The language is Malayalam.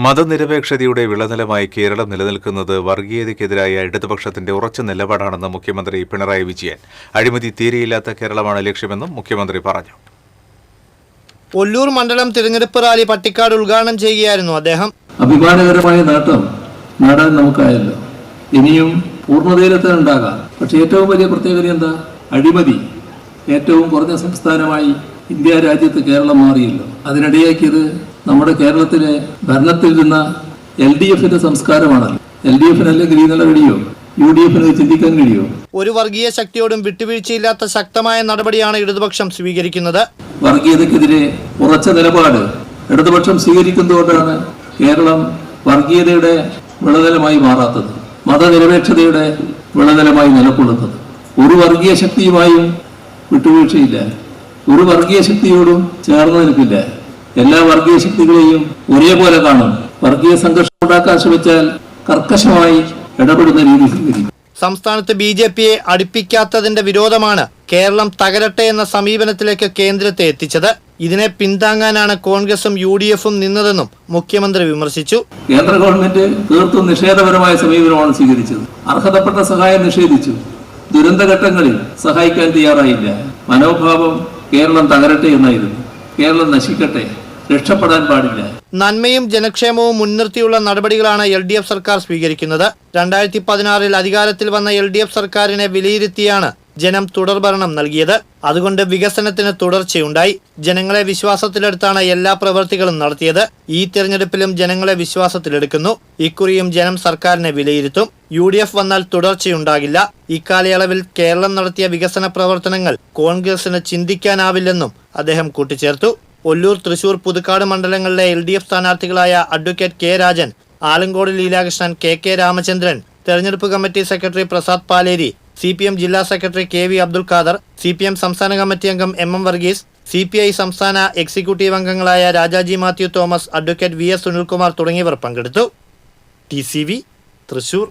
മതനിരപേക്ഷതയുടെ വിളനിലമായി കേരളം നിലനിൽക്കുന്നത് വർഗീയതയ്ക്കെതിരായ ഇടതുപക്ഷത്തിന്റെ ഉറച്ച നിലപാടാണെന്ന് മുഖ്യമന്ത്രി പിണറായി വിജയൻ. അഴിമതി തീരെയില്ലാത്ത കേരളമാണ് ലക്ഷ്യമെന്നും മുഖ്യമന്ത്രി പറഞ്ഞു. ഒല്ലൂർ മണ്ഡലം തിരഞ്ഞെടുപ്പ് റാലി പട്ടിക്കാട് ഉദ്ഘാടനം ചെയ്യുകയായിരുന്നു അദ്ദേഹം. അഭിമാനകരമായ നേട്ടം നേടാൻ നമുക്കായല്ലോ. ഇനിയും പൂർണ്ണതയിലെത്താനുണ്ടാകാം. പക്ഷെ ഏറ്റവും വലിയ പ്രത്യേകത എന്താ? അഴിമതി ഏറ്റവും കുറഞ്ഞ സംസ്ഥാനമായി ഇന്ത്യ രാജ്യത്ത് കേരളം മാറിയല്ലോ. അതിനിടയാക്കിയത് നമ്മുടെ കേരളത്തിലെ ഭരണത്തിലിരുന്ന LDFന്റെ സംസ്കാരമാണല്ലോ. LDFന് അല്ലെങ്കിൽ ഈ നില കഴിയോ? UDFന് ചിന്തിക്കാൻ കഴിയോ? ഒരു വർഗീയ ശക്തിയോടും വിട്ടുവീഴ്ചയില്ലാത്ത ശക്തമായ നടപടിയാണ് ഇടതുപക്ഷം സ്വീകരിക്കുന്നത്. വർഗീയതയ്ക്കെതിരെ ഉറച്ച നിലപാട് ഇടതുപക്ഷം സ്വീകരിക്കുന്നതുകൊണ്ടാണ് കേരളം വർഗീയതയുടെ വിളനിലമായി മാറാത്തത്, മതനിരപേക്ഷതയുടെ വിളനിലമായി നിലകൊള്ളുന്നത്. ഒരു വർഗീയ ശക്തിയുമായും വിട്ടുവീഴ്ചയില്ല, ഒരു വർഗീയ ശക്തിയോടും ചേർന്ന് നിൽക്കില്ല. എല്ലാ വർഗീയ ശക്തികളെയും ഒരേപോലെ കാണും. വർഗീയ സംഘർഷം ഉണ്ടാക്കാൻ ശ്രമിച്ചാൽ കർക്കശമായി ഇടപെടുന്ന രീതി സ്വീകരിക്കും. സംസ്ഥാനത്ത് BJPയെ അടുപ്പിക്കാത്തതിന്റെ വിരോധമാണ് കേരളം തകരട്ടെ എന്ന സമീപനത്തിലേക്ക് കേന്ദ്രത്തെ എത്തിച്ചത്. ഇതിനെ പിന്താങ്ങാനാണ് കോൺഗ്രസും UDFും നിന്നതെന്നും മുഖ്യമന്ത്രി വിമർശിച്ചു. കേന്ദ്ര ഗവൺമെന്റ് തീർത്തും നിഷേധപരമായ സമീപനമാണ് സ്വീകരിച്ചത്. അർഹതപ്പെട്ട സഹായം നിഷേധിച്ചു. ദുരന്തഘട്ടങ്ങളിൽ സഹായിക്കാൻ തയ്യാറായില്ല. മനോഭാവം കേരളം തകരട്ടെ എന്നായിരുന്നു. കേരളം നശിക്കട്ടെ, രക്ഷപ്പെടാൻ പാടില്ല. നന്മയും ജനക്ഷേമവും മുൻനിർത്തിയുള്ള നടപടികളാണ് LDF സർക്കാർ സ്വീകരിക്കുന്നത്. 2016 അധികാരത്തിൽ വന്ന LDF സർക്കാരിനെ വിലയിരുത്തിയാണ് ജനം തുടർഭരണം നൽകിയത്. അതുകൊണ്ട് വികസനത്തിന് തുടർച്ചയുണ്ടായി. ജനങ്ങളെ വിശ്വാസത്തിലെടുത്താണ് എല്ലാ പ്രവൃത്തികളും നടത്തിയത്. ഈ തെരഞ്ഞെടുപ്പിലും ജനങ്ങളെ വിശ്വാസത്തിലെടുക്കുന്നു. ഇക്കുറിയും ജനം സർക്കാരിനെ വിലയിരുത്തും. UDF വന്നാൽ തുടർച്ചയുണ്ടാകില്ല. ഇക്കാലയളവിൽ കേരളം നടത്തിയ വികസന പ്രവർത്തനങ്ങൾ കോൺഗ്രസിന് ചിന്തിക്കാനാവില്ലെന്നും അദ്ദേഹം കൂട്ടിച്ചേർത്തു. ഒല്ലൂർ, തൃശൂർ, പുതുക്കാട് മണ്ഡലങ്ങളിലെ LDF സ്ഥാനാർത്ഥികളായ advocate K Rajan, Alancode Leelakrishnan, KK Ramachandran, തെരഞ്ഞെടുപ്പ് committee secretary Prasad Paleri, CPM ജില്ലാ സെക്രട്ടറി KV അബ്ദുൽ ഖാദർ, CPM സംസ്ഥാന കമ്മിറ്റി അംഗം MM വർഗീസ്, CPI സംസ്ഥാന എക്സിക്യൂട്ടീവ് അംഗങ്ങളായ രാജാജി മാത്യു തോമസ്, അഡ്വക്കേറ്റ് VS സുനിൽകുമാർ തുടങ്ങിയവർ പങ്കെടുത്തു. TCV തൃശൂർ.